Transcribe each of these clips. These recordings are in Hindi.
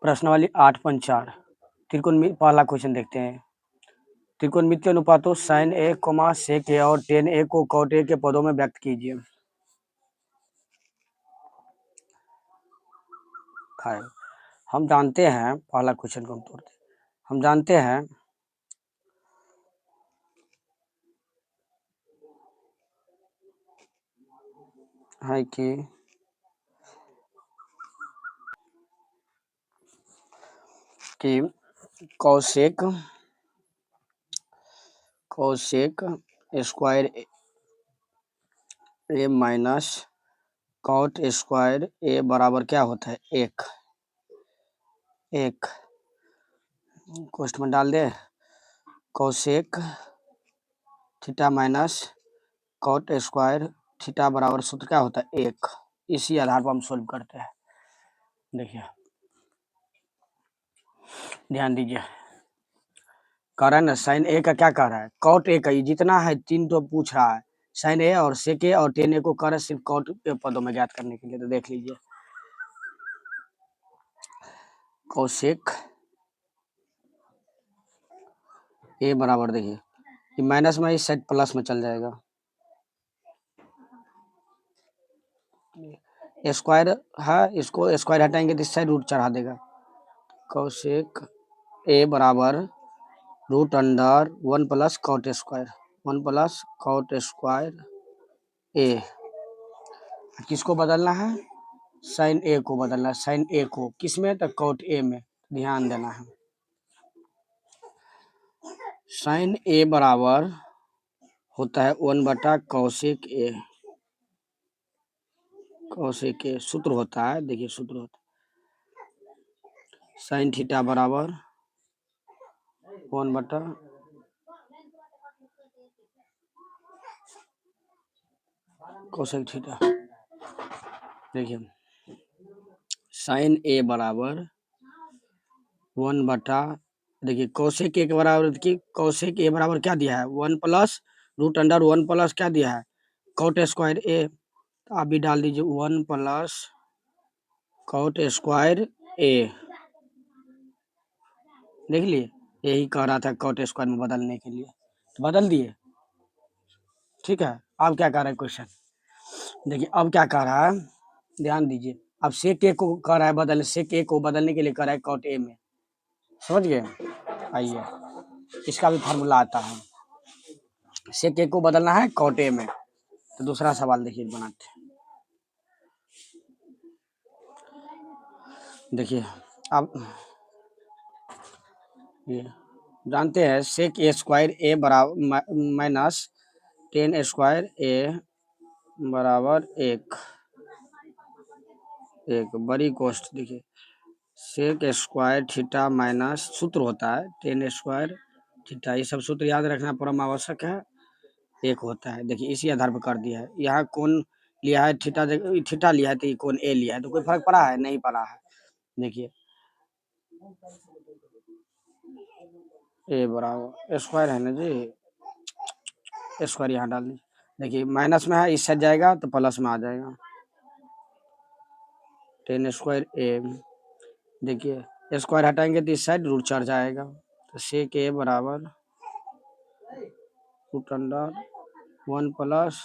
प्रश्नावली 8.4 त्रिकोणमिति पहला क्वेश्चन देखते हैं। त्रिकोणमिति अनुपातों sin a, sec a और tan a को cot a के पदों में व्यक्त कीजिए। हम जानते हैं, पहला क्वेश्चन को हम तोड़ते हैं। हम जानते हैं कि cosec square a minus cot square a बराबर क्या होता है? एक क्वेश्चन में डाल दे cosec theta minus cot square theta बराबर सूत्र क्या होता है? 1। इसी आधार पर हम सोल्व करते हैं। देखिए, ध्यान दीजिए, कह रहा है ना साइन ए का क्या कह रहा है? कॉट ए का जितना है 3 तो पूछ रहा है, साइन ए और सेक ए और टेन ए को कह रहा है सिर्फ कॉट के पदों में ज्ञात करने के लिए। तो देख लीजिए, कोसेक ए बराबर, देखिए ये माइनस में इस साइड प्लस में चल जाएगा, स्क्वायर है, इसको स्क्वायर हटाएंगे तो इस साइड रूट चढ़ा देगा। कोसेक ए बराबर root under 1 plus cot square, 1 plus cot square A. किसको बदलना है? साइन ए को बदलना है। साइन ए को किस में? तो कॉट ए में। ध्यान देना है, साइन ए बराबर होता है 1 बटा कौशिक ए। कौशिक ए सूत्र होता है, देखिए सूत्र होता है साइन थीटा बराबर 1 बटा कौशिक थीटा। देखिए साइन ए बराबर 1 बटा, देखिए कौशिक ए के बराबर, देखिए कौशिक ए बराबर क्या दिया है? 1 प्लस रूट अंडर 1 प्लस क्या दिया है? कॉट स्क्वायर ए। तो आप भी डाल दीजिए 1 प्लस कॉट स्क्वायर ए। देख लिए, यही कह रहा था कॉट स्क्वायर में बदलने के लिए, तो बदल दिए। ठीक है, अब क्या कह रहा है क्वेश्चन? देखिए अब क्या कह रहा है, ध्यान दीजिए। अब सेक ए को कह रहा है बदलने, सेक ए को बदलने के लिए कह रहा है कॉट ए में। समझ गए? आइए, इसका भी फार्मूला आता है। सेक ए को बदलना है कॉट ए में, तो दूसरा सवाल देखिए बनाते हैं। देखिए अब ये जानते हैं सेक ए स्क्वायर ए बराबर माइनस टेन स्क्वायर ए बराबर 1। बड़ी कोष्ट, देखिए सेक स्क्वायर थीटा माइनस सूत्र होता है टेन स्क्वायर थीटा। ये सब सूत्र याद रखना परम आवश्यक है। 1 होता है, देखिए इसी आधार पर कर दिया है। यहाँ कौन लिया है? थीटा, थीटा लिया है तो ये कौन ए लिया है, तो कोई फर्क पड़ा है? नहीं पड़ा है। देखिए ए बराबर स्क्वायर है ना जी, स्क्वायर यहाँ डाल दीजिए। देखिए माइनस में है, इस साइड जाएगा तो प्लस में आ जाएगा, टेन स्क्वायर ए। देखिए स्क्वायर हटाएंगे तो इस साइड रूट चढ़ जाएगा, तो सेक ए बराबर root under 1 plus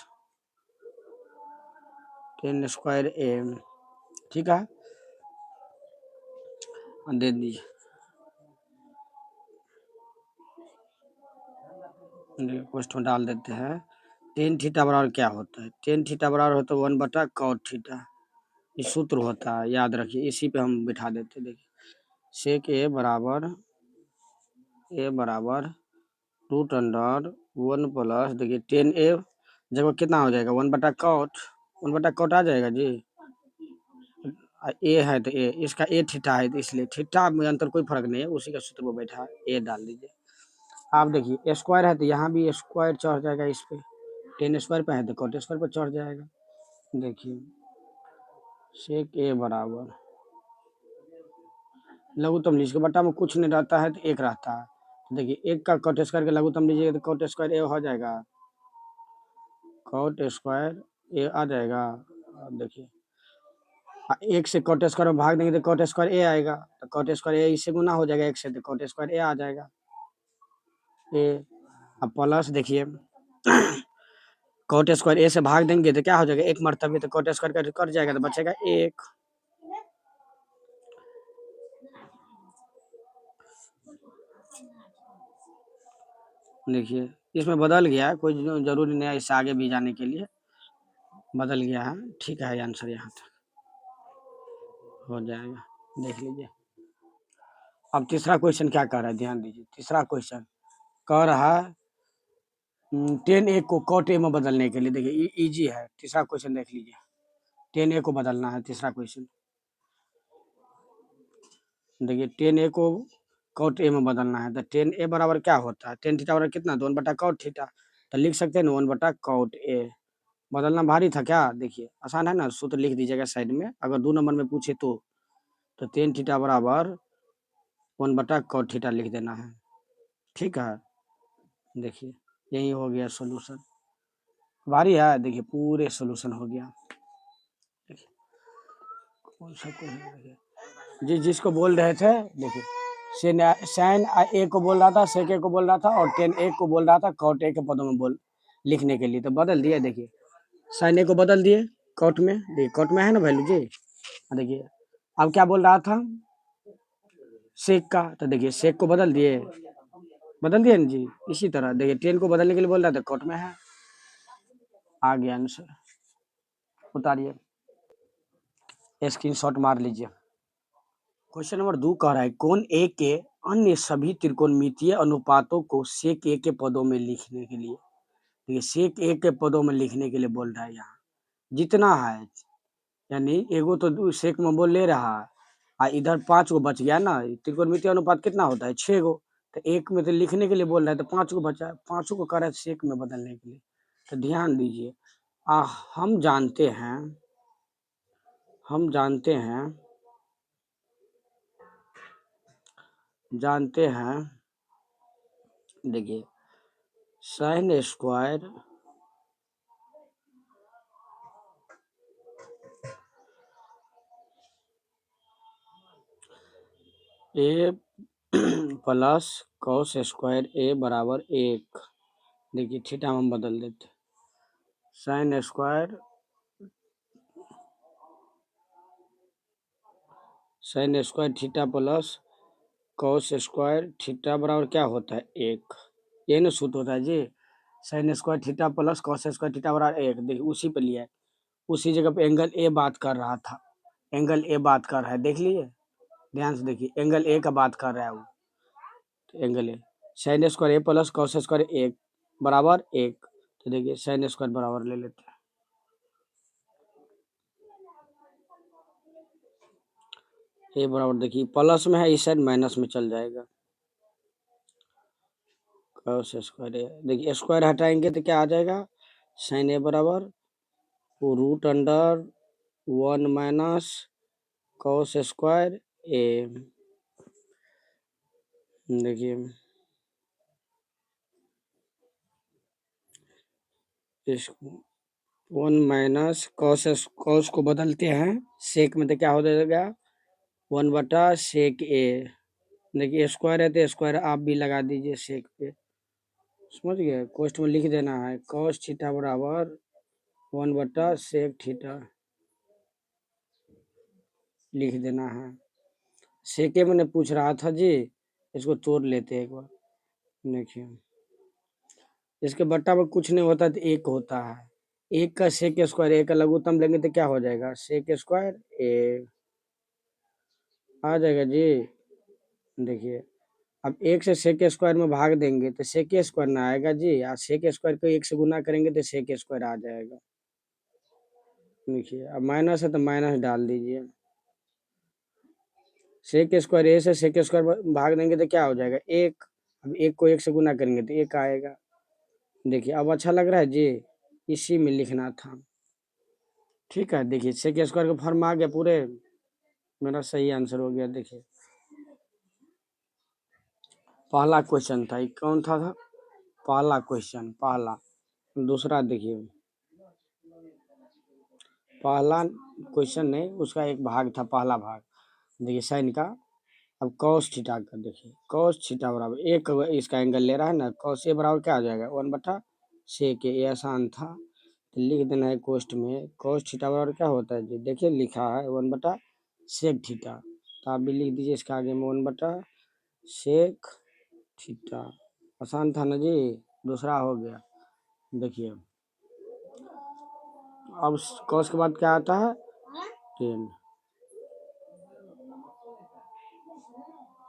ten square A. ठीक है, दे दीजिए। क्वेश्चन डाल देते हैं। टेन थीटा बराबर क्या होता है? टेन थीटा बराबर होता है 1 बटा कॉट थीटा। ये सूत्र होता है, याद रखिए, इसी पे हम बिठा देते। देखिए सेक ए बराबर रूट अंडर 1 प्लस, देखिए टेन ए जगह कितना हो जाएगा? 1 बटा कॉट, 1 बटा कॉट आ जाएगा जी। ए है तो ए, इसका ए थीटा है तो इसलिए थीटा में अंतर कोई फर्क नहीं है, उसी का सूत्र में बैठा ए डाल दीजिए। आप देखिए स्क्वायर है तो यहाँ भी स्क्वायर चढ़ जाएगा, इस पे टेन स्क्वायर पे है तो कॉट स्क्वायर पे चढ़ जाएगा। देखिए सेक ए बराबर लघुत्तम लीजिए, बट्टा में कुछ नहीं रहता है तो 1 रहता है। तो देखिए 1 का कॉट स्क्वायर का लघुत्तम लीजिएगा तो कॉट स्क्वायर ए हो जाएगा, कॉट स्क्वायर ए आ जाएगा। अब देखिए एक से कॉट स्क्वायर में भाग देंगे तो कॉट स्क्वायर ए आएगा, तो कॉट स्क्वायर ए इससे गुना हो जाएगा एक से, तो कॉट स्क्वायर ए आ जाएगा ए। अब प्लस देखिए कॉट स्क्वायर ए से भाग देंगे तो क्या हो जाएगा, एक मर्तबे, तो कॉट स्क्वायर का कट जाएगा तो बचेगा एक। देखिए इसमें बदल गया है, कोई जरूरी नहीं है इससे आगे भी जाने के लिए, बदल गया है। ठीक है आंसर यहाँ तक हो जाएगा, देख लीजिए। अब तीसरा क्वेश्चन क्या कह रहा है, ध्यान दीजिए। तीसरा क्वेश्चन कह रहा है 10a को कॉट ए में बदलने के लिए, देखिए इजी है। तीसरा क्वेश्चन देख लीजिए, 10a को बदलना है, तीसरा क्वेश्चन देखिए। 10a को कॉट ए में बदलना है, तो 10a बराबर क्या होता है, 10 थीटा बराबर कितना, 1 बटा कॉट थीटा, तो लिख सकते हैं ना 1 बटा कॉट ए। बदलना भारी था क्या, देखिए आसान है ना, सूत्र लिख दीजिएगा साइड में, अगर 2 नंबर में पूछे तो 10 थीटा बराबर 1 बटा कॉट थीटा लिख देना है। ठीक है, देखिए यही हो गया सोल्यूशन। भारी है, देखिए पूरे सोल्यूशन हो गया। देखिए कौन सा क्वेश्चन, जिसको बोल रहे थे, देखिए साइन ए को बोल रहा था, सेक ए को बोल रहा था, और 10a को बोल रहा था कॉट ए के पदों में बोल लिखने के लिए, तो बदल दिया। देखिए साइन ए को बदल दिए कॉट में, देखिए कॉट में है ना वैल्यू जी। देखिए अब क्या बोल रहा था, सेक का, तो देखिए सेक को बदल दिए ना जी। इसी तरह देखिए 10 को बदलने के लिए बोल रहा था, कॉट में है, आ गया आंसर। उतारिए, स्क्रीनशॉट मार लीजिए। क्वेश्चन नंबर 2 कह रहा है कोण ए के अन्य सभी त्रिकोणमितीय अनुपातों को सेक ए के पदों में लिखने के लिए, देखिए सेक ए के पदों में लिखने के लिए बोल रहा है। यहाँ जितना है, यानी एगो तो सेक में बोल ले रहा है, और इधर 5 गो बच गया ना, त्रिकोणमितीय अनुपात कितना होता है 6 गो, तो एक में तो लिखने के लिए बोल रहा है, तो 5 गो बचा, 5 को कह रहा है सेक में बदलने के लिए। तो ध्यान दीजिए, हम जानते हैं, हम जानते हैं, जानते हैं, देखिए साइन स्क्वायर ए प्लस कॉस स्क्वायर ए बराबर 1। देखिए थीटा हम बदल देते, sign square theta plus cos square theta बराबर क्या होता है 1। ये ना सूत्र होता है जी, sine square theta plus cos square theta बराबर 1। देखिए उसी पे लिया है, उसी जगह पे एंगल ए बात कर रहा था, एंगल ए बात कर रहा है, देख लीजिए ध्यान से, देखिए एंगल ए का बात कर रहा है वो, तो angle A, sine square A plus cos square 1 बराबर 1, तो देखिए साइन स्क्वायर बराबर ले लेते हैं, ए बराबर, देखिए प्लस में है, इस साइड माइनस में चल जाएगा, कॉस स्क्वायर ए, देखिए स्क्वायर हटाएंगे तो क्या आ जाएगा, साइन ए बराबर root under 1 minus cos square A. देखिए इस 1 माइनस कॉस को बदलते हैं सेक में, तो क्या हो जाएगा 1 बटा सेक ए। देखिए स्क्वायर है तो स्क्वायर आप भी लगा दीजिए सेक पे, समझ गए, कोष्ट में लिख देना है कॉस थीटा बराबर 1 बटा सेक थीटा लिख देना है। सेके मैंने पूछ रहा था जी, इसको तोड़ लेते हैं एक बार। देखिए इसके बट्टा में कुछ नहीं होता तो एक होता है, एक का सेक स्क्वायर, एक का लघुत्तम लेंगे तो क्या हो जाएगा सेक स्क्वायर ए आ जाएगा जी। देखिए अब एक से सेक स्क्वायर में भाग देंगे तो सेक स्क्वायर ना आएगा जी, और सेक स्क्वायर को एक से गुना करेंगे तो सेक स्क्वायर आ जाएगा। देखिए अब माइनस है तो माइनस डाल दीजिए, सेक स्क्वायर ए से सेक स्क्वायर भाग देंगे तो क्या हो जाएगा एक, अब एक को एक से गुना करेंगे तो एक आएगा। देखिए अब अच्छा लग रहा है जी, इसी में लिखना था। ठीक है, देखिए सेक स्क्वायर का फॉर्म आ गया पूरे, मेरा सही आंसर हो गया। देखिए पहला क्वेश्चन था, ये कौन था पहला क्वेश्चन, पहला। दूसरा देखिए पहला क्वेश्चन नहीं, उसका एक भाग था, पहला भाग। देखिए साइन का, अब कॉस थीटा का देखिए, कॉस थीटा बराबर एक इसका एंगल ले रहा है ना, कॉस ए बराबर क्या आ जाएगा 1/sec ए। ये आसान था, तो लिख देना है कोष्ट में कॉस थीटा बराबर क्या होता है जी, देखिए लिखा है 1/sec थीटा, तो आप भी लिख दीजिए इसका आगे में 1/sec थीटा। आसान था ना जी। दूसरा हो गया, देखिए अब कॉस के बाद क्या आता है 10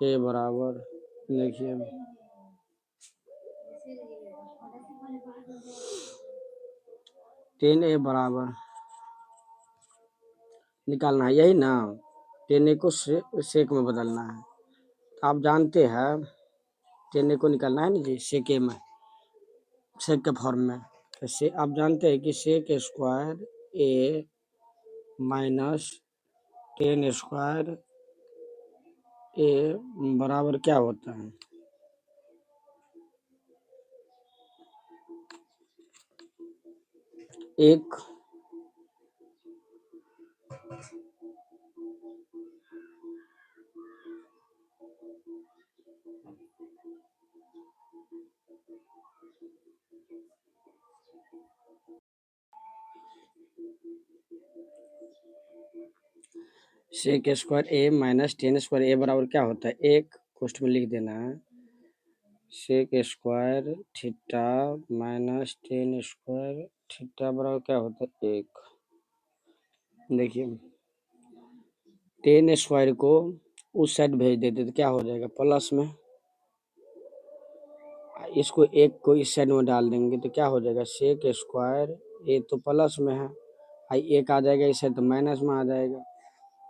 ए बराबर, देखिए 10 ए बराबर निकालना है, यही ना, 10 ए को सेक में बदलना है। तो आप जानते हैं 10 ए को निकालना है ना जी सेक ए में, सेक के फॉर्म में। तो से आप जानते हैं कि सेक स्क्वायर ए माइनस 10 स्क्वायर ए बराबर क्या होता है, एक सेक स्क्वायर ए माइनस 10 स्क्वायर ए बराबर क्या होता है, एक कोष्ठ में लिख देना है sec square theta minus 10 square theta बराबर क्या होता है एक। देखिए 10 स्क्वायर को उस साइड भेज देते तो क्या हो जाएगा प्लस में, इसको एक को इस साइड में डाल देंगे तो क्या हो जाएगा सेक स्क्वायर ए तो प्लस में है, आई एक आ जाएगा इस साइड तो माइनस में आ जाएगा।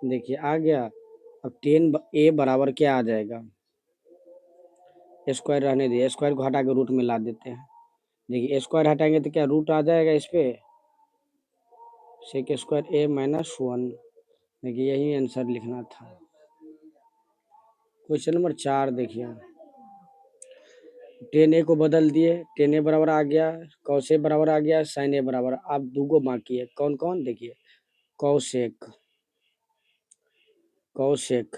देखिए आ गया। अब 10 ए बराबर क्या आ जाएगा, स्क्वायर रहने दिए, स्क्वायर को हटा के रूट में ला देते हैं। देखिए स्क्वायर हटाएंगे तो क्या रूट आ जाएगा इस पे, सेक स्क्वायर ए माइनस 1। देखिए यही आंसर लिखना था। क्वेश्चन नंबर 4 देखिए, 10 ए को बदल दिए, 10 ए बराबर आ गया, कॉस ए बराबर आ गया, साइन ए बराबर। आप दूगो बाकी है, कौन कौन देखिए कॉसेक, कॉसेक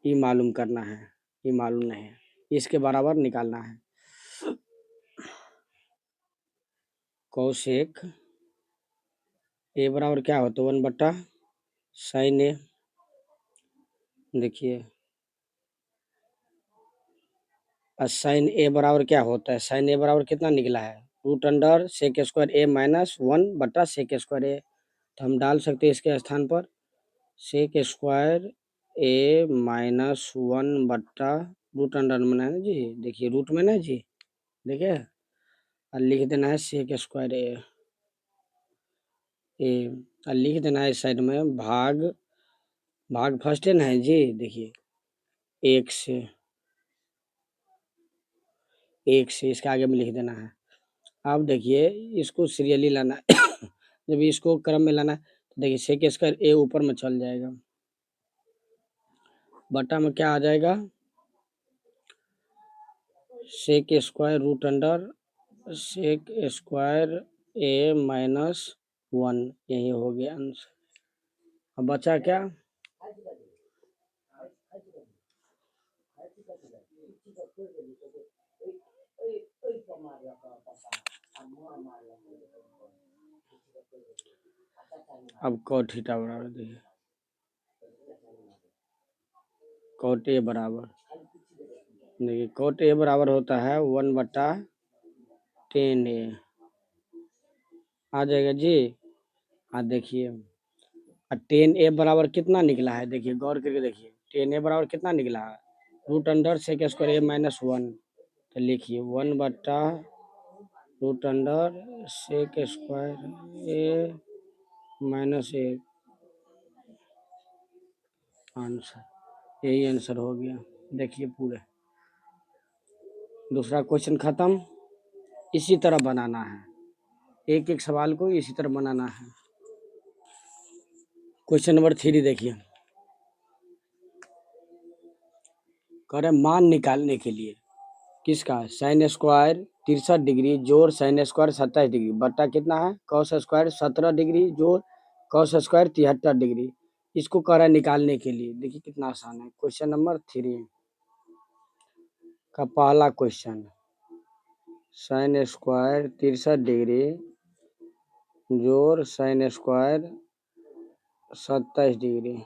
ये मालूम करना है, ये मालूम नहीं है, इसके बराबर निकालना है। कॉसेक ए बराबर क्या होता है 1/sin ए। देखिए साइन ए बराबर क्या होता है, साइन ए बराबर कितना निकला है root under sec square A minus 1/sec square ए। तो हम डाल सकते हैं इसके स्थान पर सेक स्क्वायर ए माइनस 1/रूट अंडर में है ना जी, देखिए रूट में ना जी, देखिए और लिख देना है सेक स्क्वायर ए और लिख देना है इस साइड में भाग, भाग फर्स्ट है ना जी, देखिए एक से, एक से इसके आगे में लिख देना है। अब देखिए इसको सीरियली लाना है जब इसको क्रम में लाना है तो देखिए सेक स्क्वायर ए ऊपर में चल जाएगा, बटा में क्या आ जाएगा sec square root under sec square A minus 1, यही हो गया आंसर। अब बचा क्या, अब cot थीटा बराबर देखिए cot ए बराबर, देखिए cot ए बराबर होता है 1/10 ए आ जाएगा जी। हाँ देखिए 10 ए बराबर कितना निकला है, देखिए गौर करके देखिए 10 ए बराबर कितना निकला है root under sec square A minus 1। तो लिखिए 1/रूट under sec square A minus 1, answer यही आंसर हो गया। देखिए पूरे दूसरा क्वेश्चन खत्म, इसी तरह बनाना है, एक एक सवाल को इसी तरह बनाना है। क्वेश्चन नंबर 3 देखिए, कह रहे मान निकालने के लिए किसका साइन स्क्वायर 63 डिग्री जोड़ साइन स्क्वायर 27 डिग्री बट्टा कितना है कॉस स्क्वायर 17 डिग्री जोड़ कॉस स्क्वायर 73 डिग्री। इसको कह रहा है निकालने के लिए। देखिए कितना आसान है। क्वेश्चन नंबर 3 का पहला क्वेश्चन, साइन स्क्वायर 63 डिग्री जोड़ साइन स्क्वायर 27 डिग्री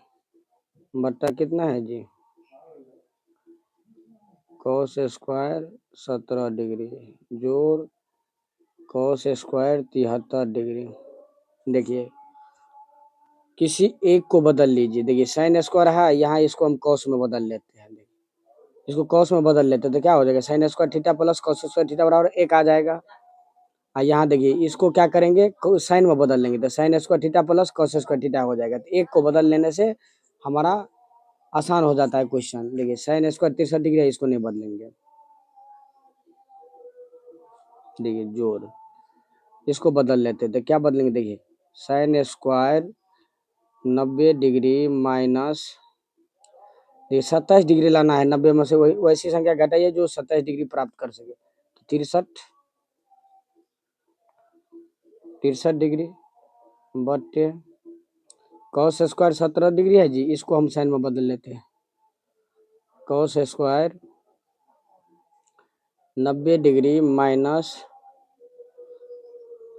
बट्टा कितना है जी, कॉस स्क्वायर 17 डिग्री जोड़ कॉस स्क्वायर 73 डिग्री। देखिए किसी एक को बदल लीजिए। देखिए साइन स्क्वायर है, यहाँ इसको हम कॉस में बदल लेते हैं। देखिए इसको कॉस में बदल लेते हैं तो क्या हो जाएगा, sign square theta plus cos square theta बराबर 1 आ जाएगा। और यहाँ देखिए इसको क्या करेंगे, साइन में बदल लेंगे तो sign square theta plus cos square theta हो जाएगा। तो एक को बदल लेने से हमारा आसान हो जाता है क्वेश्चन। देखिए साइन स्क्वायर 63 डिग्री है, इसको नहीं बदलेंगे। देखिए जोड़, इसको बदल लेते हैं तो क्या बदलेंगे, देखिए साइन स्क्वायर 90 डिग्री माइनस, ये 27 डिग्री लाना है। 90 में से वही वैसी संख्या घटाइए जो 27 डिग्री प्राप्त कर सके। तो 63 डिग्री बटे कॉस स्क्वायर 17 डिग्री है जी, इसको हम साइन में बदल लेते हैं। कॉस स्क्वायर 90 डिग्री माइनस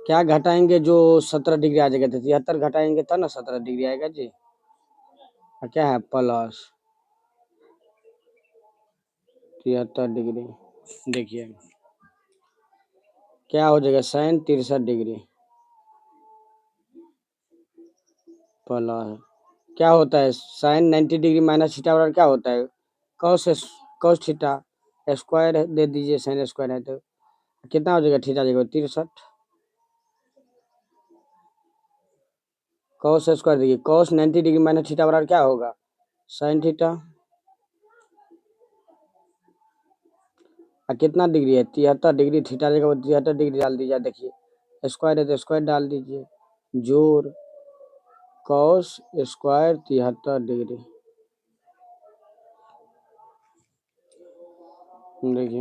क्या घटाएंगे जो 17 डिग्री आ जाएगा, तो 73 घटाएंगे तब ना 17 डिग्री आएगा जी। और क्या है प्लस 73 डिग्री। देखिए क्या हो जाएगा, साइन 63 डिग्री प्लस क्या होता है, साइन 90 डिग्री माइनस थीटा बराबर क्या होता है, कॉस कॉस थीटा स्क्वायर दे दीजिए, साइन स्क्वायर है तो कितना हो जाएगा, थीटा जाएगा 63 कॉस स्क्वायर। देखिए कॉस 90 डिग्री माइनस थीटा बराबर क्या होगा, साइन थीटा। और कितना डिग्री है, 73 डिग्री, थीटा जगह 73 डिग्री डाल दीजिए। देखिए स्क्वायर है तो स्क्वायर डाल दीजिए, जोड़ कॉस स्क्वायर 73 डिग्री। देखिए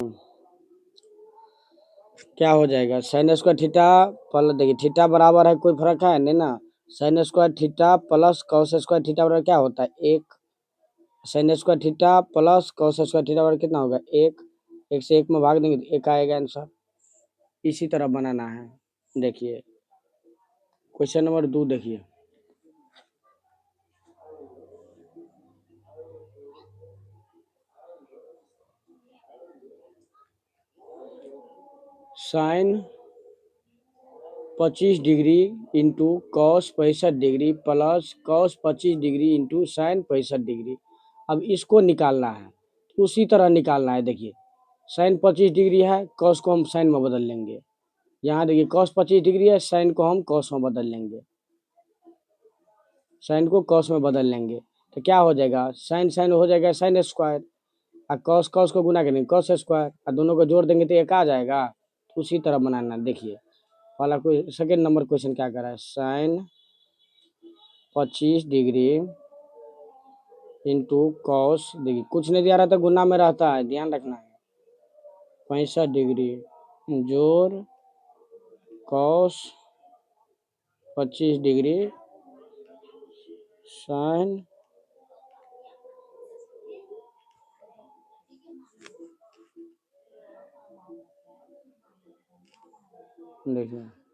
क्या हो जाएगा, साइन स्क्वायर थीटा प्लस, देखिए थीटा बराबर है, कोई फर्क है नहीं ना, sign square theta plus cos square theta बराबर क्या होता है, एक। Sign square theta plus cos square theta बराबर कितना होगा, एक। एक से एक में भाग देंगे तो एक आएगा आंसर। इसी तरह बनाना है। देखिए क्वेश्चन नंबर 2 देखिए, sine 25 degree into cos 65 degree plus cos 25 degree into sine 65 degree. अब इसको निकालना है, तो उसी तरह निकालना है। देखिए साइन 25 डिग्री है, कॉस को हम साइन में बदल लेंगे। यहाँ देखिए कॉस 25 डिग्री है, साइन को हम कॉस में बदल लेंगे। साइन को कॉस में बदल लेंगे तो क्या हो जाएगा, साइन साइन हो जाएगा साइन स्क्वायर, और कॉस कॉस को गुना करेंगे कॉस स्क्वायर, और दोनों को जोड़ देंगे तो एक आ जाएगा। तो उसी तरह बनाना। देखिए वाला कोई सेकेंड नंबर क्वेश्चन क्या कर रहा है, साइन 25 डिग्री इंटू कॉस, देखिए कुछ नहीं दिया रहता गुना में रहता है, ध्यान रखना है, 65 डिग्री जोड़ कॉस 25 डिग्री साइन।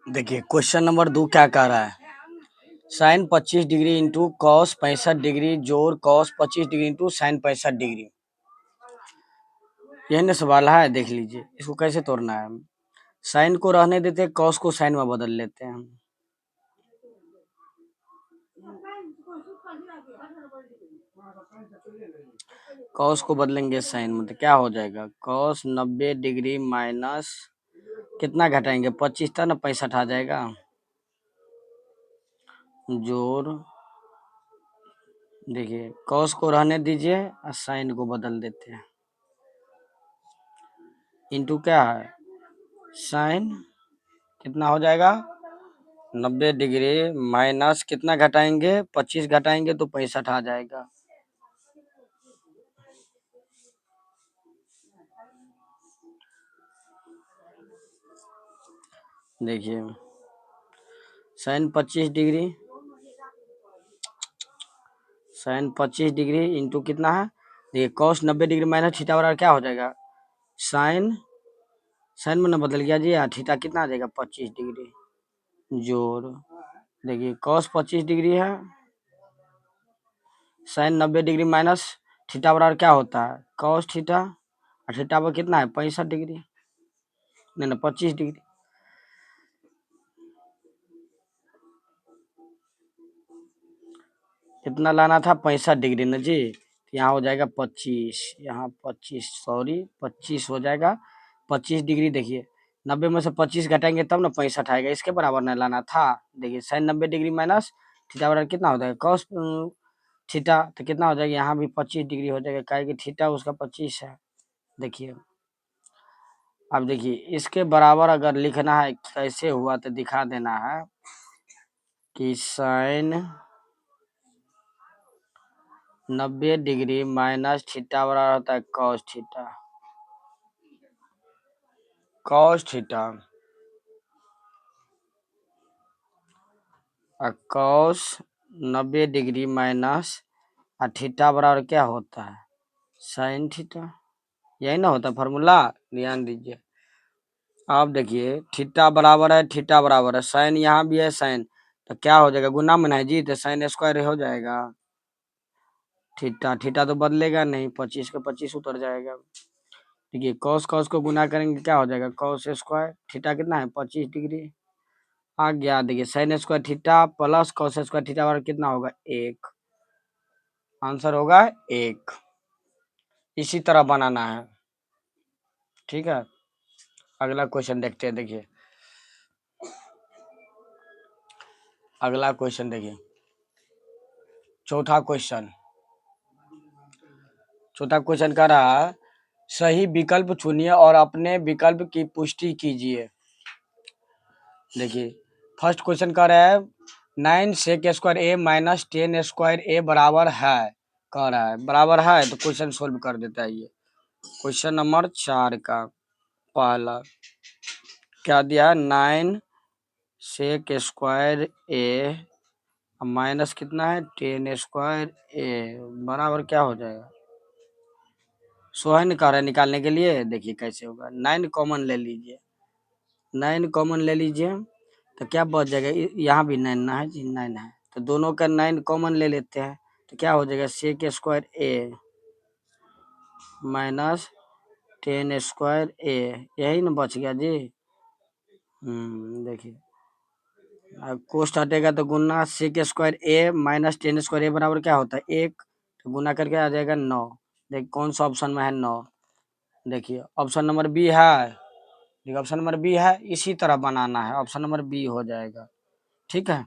देखिए क्वेश्चन नंबर 2 क्या कह रहा है, sine 25 degree into cos 65 degree जोड़ cos 25 degree into sine 65 degree. यही ना सवाल है, देख लीजिए इसको कैसे तोड़ना है। साइन को रहने देते हैं, कॉस को साइन में बदल लेते हैं। कॉस को बदलेंगे साइन में तो क्या हो जाएगा, कॉस 90 डिग्री माइनस कितना घटाएंगे, 25 था ना, 65 आ जाएगा, जोड़ देखिए कॉस को रहने दीजिए और साइन को बदल देते हैं, इंटू क्या है साइन कितना हो जाएगा, 90 डिग्री माइनस कितना घटाएंगे, 25 घटाएंगे तो 65 आ जाएगा। देखिए sine 25 degree sine 25 degree into कितना है, देखिए कॉस 90 डिग्री माइनस थीटा बराबर क्या हो जाएगा, साइन साइन में ना बदल गया जी, थीटा कितना आ जाएगा 25 डिग्री जोड़, देखिए कॉस 25 डिग्री है, साइन 90 डिग्री माइनस थीटा बराबर क्या होता है कॉस थीटा, और थीटा पर कितना है 65 डिग्री, नहीं ना 25 डिग्री। कितना लाना था 65 डिग्री ना जी, तो यहाँ हो जाएगा 25, यहाँ 25 सॉरी 25 हो जाएगा 25 डिग्री, देखिए 90 में से 25 घटाएंगे तब ना 65 आएगा, इसके बराबर नहीं लाना था। देखिए साइन 90 डिग्री माइनस थीटा बराबर कितना हो जाएगा कॉस थीटा, तो कितना हो जाएगा यहाँ भी 25 डिग्री हो जाएगा, काहे कि थीटा उसका 25 है। देखिए अब देखिए इसके बराबर अगर लिखना है कैसे हुआ तो दिखा देना है कि साइन 90 डिग्री माइनस थीटा बराबर होता है कॉस थीटा, कॉस थीटा और कॉस 90 डिग्री माइनस और थीटा बराबर क्या होता है साइन थीटा, यही ना होता फार्मूला, ध्यान दीजिए। अब देखिए थीटा बराबर है, थीटा बराबर है, साइन यहाँ भी है साइन, तो क्या हो जाएगा गुना में है जी, तो साइन स्क्वायर हो जाएगा, थीटा थीटा तो बदलेगा नहीं, 25 का 25 उतर जाएगा। देखिए कॉस कॉस को गुना करेंगे क्या हो जाएगा कॉस स्क्वायर, थीटा कितना है 25 डिग्री आ गया, देखिए sine square theta plus cos square theta बराबर कितना होगा 1, आंसर होगा 1। इसी तरह बनाना है, ठीक है। अगला क्वेश्चन देखते हैं, देखिए अगला क्वेश्चन देखिए, चौथा क्वेश्चन कह रहा है सही विकल्प चुनिए और अपने विकल्प की पुष्टि कीजिए। देखिए फर्स्ट क्वेश्चन कह रहा है 9 सेक स्क्वायर ए माइनस 10 स्क्वायर ए बराबर है, कह रहा है बराबर है, तो क्वेश्चन सोल्व कर देता है। ये क्वेश्चन नंबर 4 का पहला क्या दिया है 9 सेक स्क्वायर ए माइनस कितना है 10 स्क्वायर ए बराबर क्या हो जाएगा, सोहन कह रहा है निकालने के लिए, देखिए कैसे होगा 9 कॉमन ले लीजिए, 9 कॉमन ले लीजिए तो क्या बच जाएगा, यहाँ भी 9 ना है जी 9 है, तो दोनों का 9 कॉमन ले लेते हैं, तो क्या हो जाएगा sec square A minus 10 square ए, यही ना बच गया जी। देखिए अब कोष्ट हटेगा तो गुना सेक स्क्वायर ए माइनस 10 स्क्वायर ए बराबर क्या होता है 1, तो गुना करके आ जाएगा 9। देखिए कौन सा ऑप्शन में है 9, देखिए ऑप्शन नंबर बी है, देखिए ऑप्शन नंबर बी है, इसी तरह बनाना है, ऑप्शन नंबर बी हो जाएगा, ठीक है।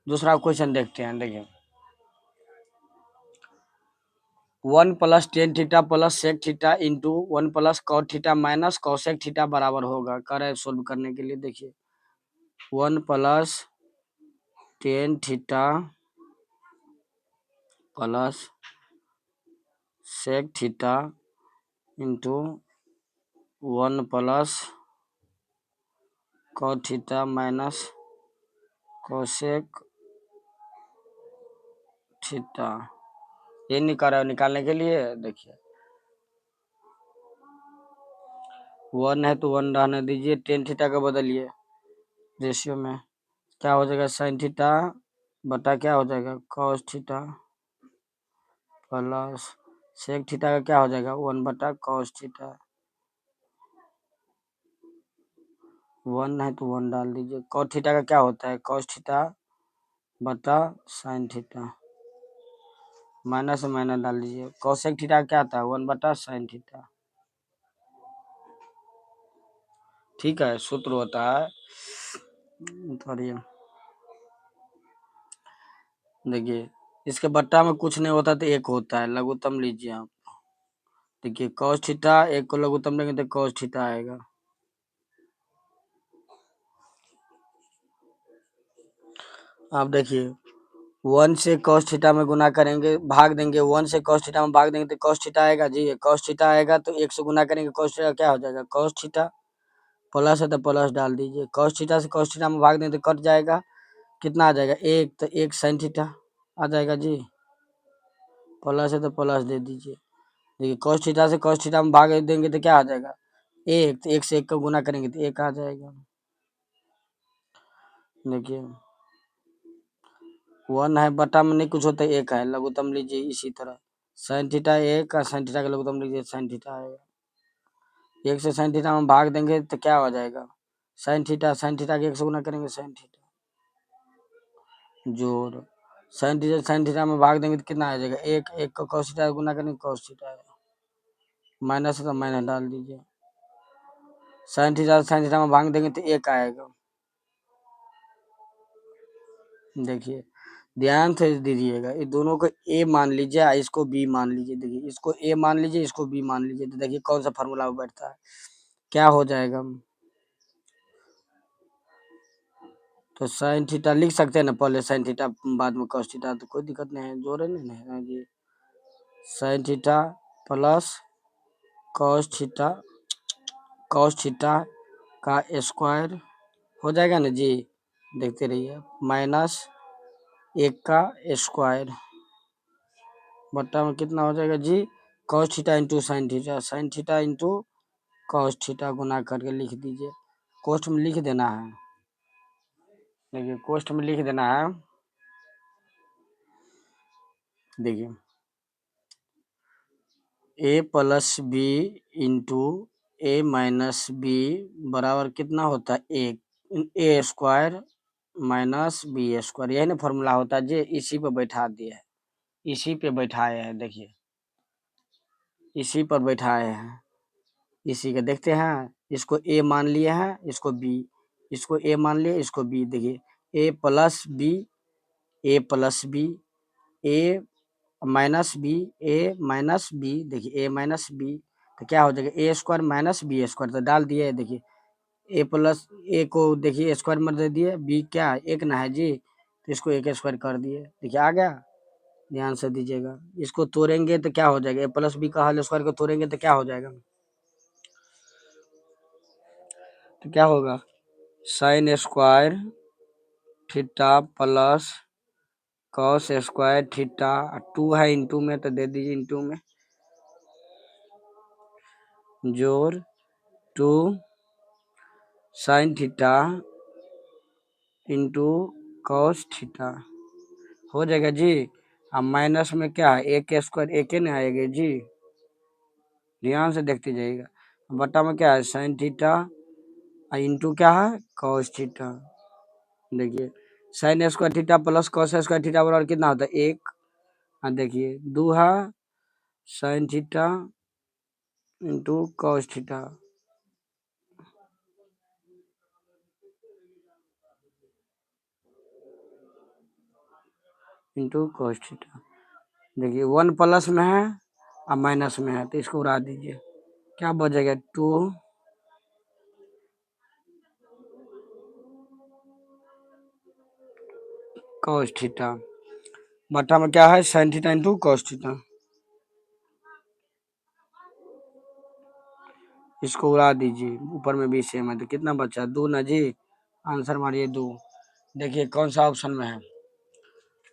दूसरा क्वेश्चन देखते हैं, देखिए 1 plus tan theta plus sec theta into 1 plus cot theta minus cosec theta बराबर होगा, करे सोल्व करने के लिए। देखिए 1 plus tan theta plus sec theta into 1 plus cot theta minus cosec theta, ये निकालने के लिए। देखिए 1 है तो 1 रहने दीजिए, टेन थीटा का बदलिए रेशियो में, क्या हो जाएगा साइन थीटा बटा क्या हो जाएगा cos theta plus sec theta का क्या हो जाएगा 1 बटा कॉस थीटा, 1 है तो 1 डाल दीजिए, कॉस थीटा का क्या होता है कॉस थीटा बटा साइन थीटा, माइनस से माइनस डाल दीजिए, कॉसेक थीटा क्या आता है 1 बटा साइन थीटा, ठीक है। सूत्र होता है देखिए इसके बट्टा में कुछ नहीं होता तो एक होता है, लघुत्तम लीजिए आप, देखिए कॉस थीटा एक को लघुत्तम लेंगे तो कॉस थीटा आएगा, आप देखिए 1 से कॉस थीटा में गुना करेंगे भाग देंगे, 1 से कॉस थीटा में भाग देंगे तो कॉस थीटा आएगा जी, कॉस थीटा आएगा तो 1 से गुना करेंगे कॉस थीटा क्या हो जाएगा कॉस थीटा, प्लस है तो प्लस डाल दीजिए, कॉस थीटा से कॉस थीटा में भाग देंगे तो कट जाएगा, कितना आ जाएगा? एक, तो एक साइन थीटा आ जाएगा जी। प्लस है तो प्लस दे दीजिए। देखिए कॉस थीटा से कॉस थीटा में भाग देंगे तो क्या आ जाएगा? एक, तो एक से एक का गुना करेंगे तो एक आ जाएगा। देखिए 1 है, बटा में नहीं कुछ होता है, एक है, लघुत्तम लीजिए इसी तरह। साइन थीटा एक का साइन थीटा का लघुत्तम लीजिए, साइन थीटा आएगा। एक से साइन थीटा में भाग देंगे तो क्या हो जाएगा? साइन थीटा के एक से गुना करेंगे, साइन थीटा जोड़ साइन थीटा में भाग देंगे तो कितना आ जाएगा? एक, एक को कॉस थीटा गुना करेंगे कॉस थीटा आएगा। माइनस है तो माइनस डाल दीजिए। साइन थीटा में भाग देंगे तो एक आएगा। देखिए ध्यान से दीजिएगा, ये दोनों को ए मान लीजिए, इसको बी मान लीजिए। देखिए इसको ए मान लीजिए, इसको बी मान लीजिए, तो देखिए कौन सा फार्मूला बैठता है, क्या हो जाएगा? तो साइन थीटा लिख सकते हैं ना, पहले साइन थीटा बाद में कॉस थीटा, तो कोई दिक्कत नहीं है, जोड़े नहीं है जी। Sine theta plus cos theta का स्क्वायर हो जाएगा ना जी। देखते रहिए, माइनस एक का स्क्वायर बट्टा में कितना हो जाएगा जी? Cos theta into sine theta into cos theta गुना करके लिख दीजिए। कोष्ठ में लिख देना है। देखिए कोष्ठ में लिख देना है। देखिए ए प्लस बी इंटू ए माइनस बी बराबर कितना होता है? एक, ए स्क्वायर माइनस बी स्क्वायर, यही ना फॉर्मूला होता है जी। इसी पे बैठा दिए है, इसी पे बैठाए हैं। देखिए इसी पर बैठाए हैं, इसी का देखते हैं। इसको ए मान लिए हैं, इसको बी, इसको ए मान लिए, इसको बी। देखिए ए प्लस बी, ए प्लस बी, ए माइनस बी, ए माइनस बी। देखिए ए माइनस बी तो क्या हो जाएगा? ए स्क्वायर माइनस बी स्क्वायर, तो डाल दिए। देखिए ए प्लस ए को देखिए स्क्वायर में दे दिए, बी क्या एक ना है जी, तो इसको एक स्क्वायर कर दिए। देखिए आ गया, ध्यान से दीजिएगा। इसको तोड़ेंगे तो क्या हो जाएगा? ए प्लस बी का होल स्क्वायर को तोड़ेंगे तो क्या हो जाएगा? तो क्या होगा? Sign square theta plus cos square theta, 2 है इंटू में तो दे दीजिए इंटू में, जोड़ 2 sign theta into cos theta हो जाएगा जी। अब माइनस में क्या है? एक स्क्वायर एक ही नहीं आएगा जी, ध्यान से देखते जाइएगा। बटा में क्या है? साइन थीटा इंटू क्या है? Cos theta. देखिए sine square theta plus cos square theta बराबर कितना होता है? एक। देखिए 2 है sine theta into cos theta into cos theta. देखिए 1 प्लस में है और माइनस में है, तो इसको उड़ा दीजिए। क्या बचेगा? 2 कॉस थीटा बटा में क्या है? Sine theta into cos theta. इसको उड़ा दीजिए, ऊपर में भी सेम है, तो कितना बचा? 2 ना जी। आंसर मारिए 2। देखिए कौन सा ऑप्शन में है?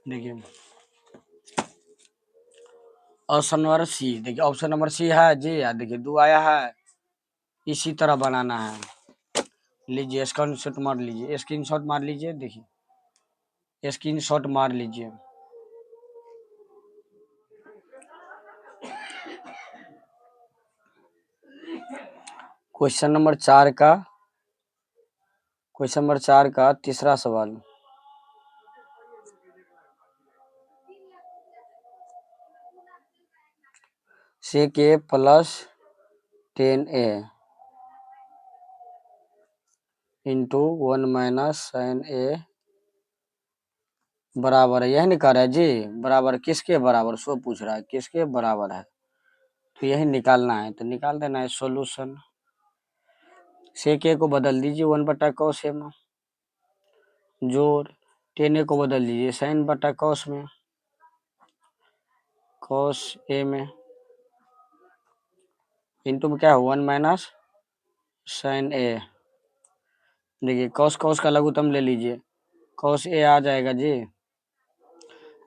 देखिए ऑप्शन नंबर सी। देखिए ऑप्शन नंबर सी है जी। देखिए 2 आया है, इसी तरह बनाना है। लीजिए स्क्रीनशॉट मार लीजिए, स्क्रीनशॉट मार लीजिए। देखिए स्क्रीनशॉट मार लीजिए। क्वेश्चन नंबर 4 का तीसरा सवाल। Sec A plus 10a into 1 minus sine A बराबर है, यही नहीं कह रहा है जी। बराबर किसके बराबर? सो पूछ रहा है किसके बराबर है, तो यही निकालना है, तो निकाल देना है सॉल्यूशन। सेक ए को बदल दीजिए 1 बटा कॉस ए में, जोड़ 10a को बदल दीजिए साइन बटा कॉस में, कॉस ए में, इंटू में क्या है? 1 माइनस साइन ए। देखिए कॉस कॉस का लघुत्तम ले लीजिए, कॉस ए आ जाएगा जी।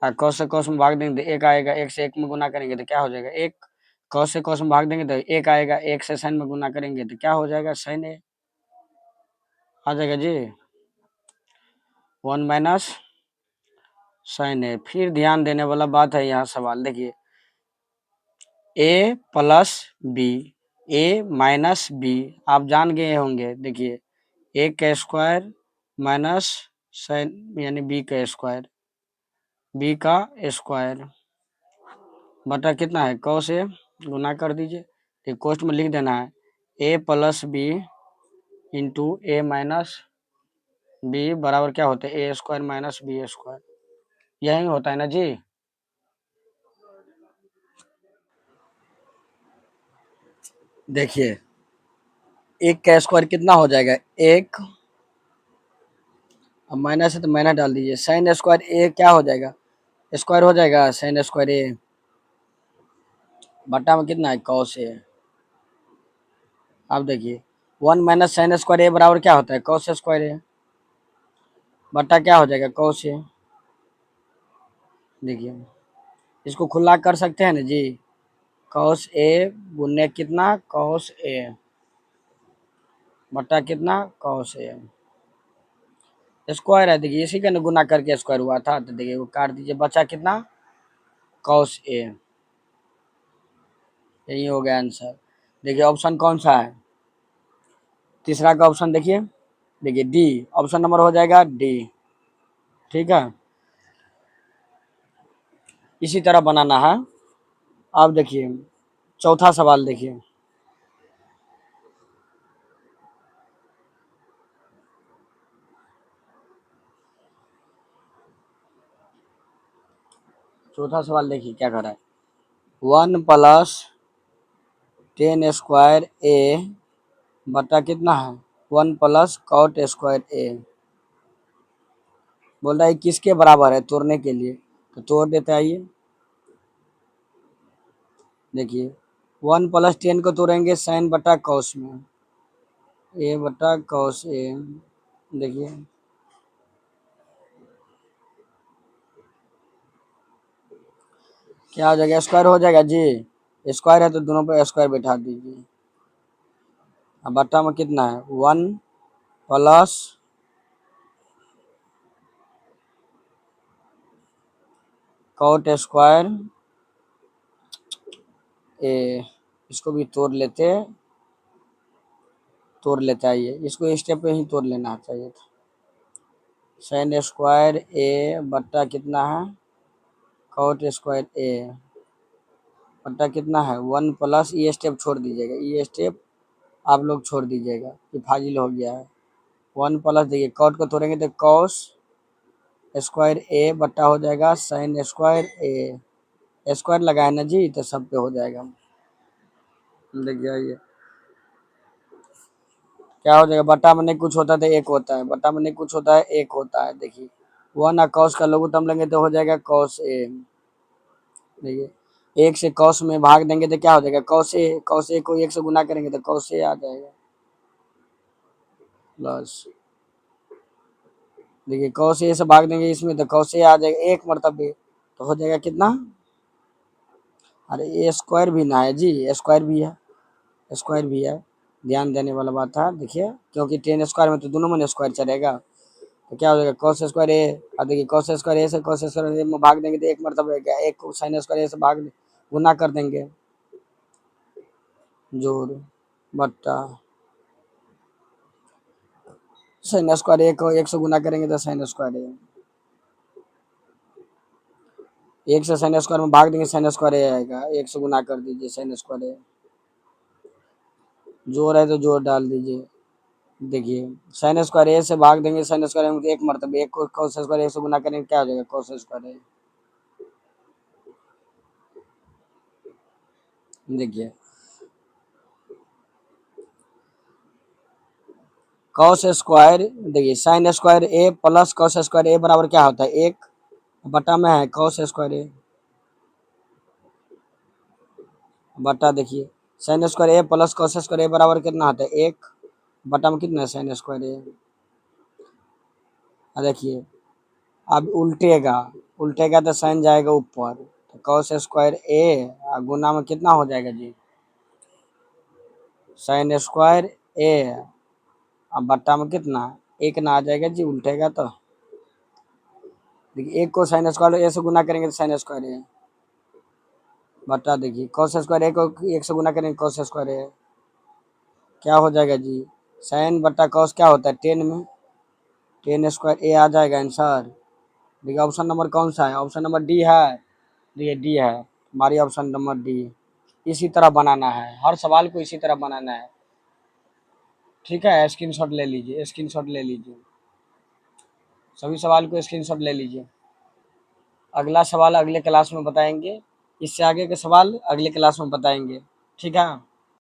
और कॉस से कॉस में भाग देंगे तो एक आएगा, एक से एक में गुना करेंगे तो क्या हो जाएगा एक। कॉस से कॉस में भाग देंगे तो एक आएगा, एक से साइन में गुना करेंगे तो क्या हो जाएगा साइन ए आ जाएगा जी। 1 माइनस साइन ए। फिर ध्यान देने वाला बात है यहाँ सवाल देखिए, ए प्लस बी, ए माइनस बी आप जान गए होंगे। देखिए ए का स्क्वायर माइनस साइन यानी बी का स्क्वायर, बी का स्क्वायर बटा कितना है कॉस ए, गुना कर दीजिए। फिर कोष्ट में लिख देना है ए प्लस बी इंटू ए माइनस बी बराबर क्या होता है ए स्क्वायर माइनस बी स्क्वायर, यही होता है ना जी। देखिए एक का स्क्वायर कितना हो जाएगा एक, अब माइनस है तो माइनस डाल दीजिए, साइन स्क्वायर ए क्या हो जाएगा स्क्वायर हो जाएगा साइन स्क्वायर ए बटा में कितना है कॉस ए। अब देखिए 1 माइनस साइन स्क्वायर ए बराबर क्या होता है कॉस स्क्वायर ए बटा क्या हो जाएगा कॉस ए। देखिए इसको खुला कर सकते हैं ना जी, कॉस ए गुने कितना कॉस ए बटा कितना कॉस ए स्क्वायर है। देखिए इसी का ना गुना करके स्क्वायर हुआ था, तो देखिए वो काट दीजिए बचा कितना कॉस ए, यही हो गया आंसर। देखिए ऑप्शन कौन सा है, तीसरा का ऑप्शन देखिए, देखिए डी ऑप्शन नंबर हो जाएगा डी। ठीक है, इसी तरह बनाना है। अब देखिए चौथा सवाल देखिए, चौथा सवाल देखिए क्या कर रहा है, 1 प्लस 10 स्क्वायर ए बटा कितना है 1 प्लस कॉट स्क्वायर ए, बोल रहा है किसके बराबर है तोड़ने के लिए, तो तोड़ देते आइए। देखिए 1 प्लस 10 को तोड़ेंगे साइन बटा कॉस में, ए बटा कॉस ए। देखिए क्या हो जाएगा स्क्वायर हो जाएगा जी, स्क्वायर है तो दोनों पे स्क्वायर बैठा दीजिए। अब बट्टा में कितना है 1 प्लस कॉट स्क्वायर ए, इसको भी तोड़ लेते आइए, इसको स्टेप पे ही तोड़ लेना चाहिए था। साइन स्क्वायर ए बट्टा कितना है कॉट स्क्वायर ए बट्टा कितना है 1 प्लस ये स्टेप छोड़ दीजिएगा, ये स्टेप आप लोग छोड़ दीजिएगा, ये फाजिल हो गया है। 1 प्लस देखिए कॉट को तोड़ेंगे तो कॉस स्क्वायर ए बट्टा हो जाएगा साइन स्क्वायर ए, स्क्वायर लगाए ना जी तो सब पे हो जाएगा। देखिए ये क्या हो जाएगा बट्टा में नहीं कुछ होता है तो एक होता है, बट्टा में नहीं कुछ होता है एक होता है। देखिए 1 और कॉस का लघुत्तम लेंगे तो हो जाएगा कॉस ए। देखिए एक से कॉस में भाग देंगे तो क्या हो जाएगा कॉस ए को एक से गुना करेंगे तो कॉस ए आ जाएगा प्लस, देखिए कॉस ए से भाग देंगे इसमें तो कॉस ए आ जाएगा एक मरतबे, तो हो जाएगा कितना, अरे ए स्क्वायर भी ना है जी, स्क्वायर भी है, स्क्वायर भी है, ध्यान देने वाला बात था। देखिए क्योंकि 10 स्क्वायर में तो दोनों में स्क्वायर चलेगा, तो क्या हो जाएगा कॉस स्क्वायर ए, अब देखिए कॉस स्क्वायर ए से कॉस स्क्वायर ए में भाग देंगे तो एक मरतबा हो गया, एक को साइन स्क्वायर ए से भाग गुना कर देंगे जोड़ बट्टा साइन स्क्वायर ए को एक से गुना करेंगे तो साइन स्क्वायर ए, एक से साइन स्क्वायर में भाग देंगे साइन स्क्वायर ए आएगा, एक से गुना कर दीजिए साइन स्क्वायर ए, जोड़ है तो जोड़ डाल दीजिए। देखिए साइन स्क्वायर ए से भाग देंगे साइन स्क्वायर ए में एक मरतबा, एक को कॉस स्क्वायर ए से गुना करेंगे क्या हो जाएगा कॉस स्क्वायर ए। देखिए कॉस स्क्वायर, देखिए साइन स्क्वायर ए प्लस कॉस स्क्वायर ए बराबर क्या होता है एक, बटा में है कॉस स्क्वायर ए बटा, देखिए साइन स्क्वायर ए प्लस कॉस स्क्वायर ए बराबर कितना होता है एक, बटा में कितना है साइन स्क्वायर ए। देखिए अब उल्टेगा, उल्टेगा तो साइन जाएगा ऊपर, तो कॉस स्क्वायर ए और गुना में कितना हो जाएगा जी, साइन स्क्वायर ए, अब बट्टा में कितना, एक ना आ जाएगा जी, उल्टेगा तो। देखिए एक को साइन स्क्वायर ए से गुना करेंगे तो साइन स्क्वायर ए, बट्टा देखिए कॉस स्क्वायर ए को एक से गुना करेंगे कॉस स्क्वायर ए, क्या हो जाएगा जी, साइन बट्टा कॉस क्या होता है 10 में, 10 स्क्वायर ए आ जाएगा आंसर। देखिए ऑप्शन नंबर कौन सा है, ऑप्शन नंबर डी है। देखिए डी है हमारी ऑप्शन नंबर डी। इसी तरह बनाना है, हर सवाल को इसी तरह बनाना है। ठीक है, स्क्रीनशॉट ले लीजिए, स्क्रीनशॉट ले लीजिए, सभी सवाल को स्क्रीनशॉट ले लीजिए। अगला सवाल अगले क्लास में बताएंगे, इससे आगे के सवाल अगले क्लास में बताएंगे। ठीक है।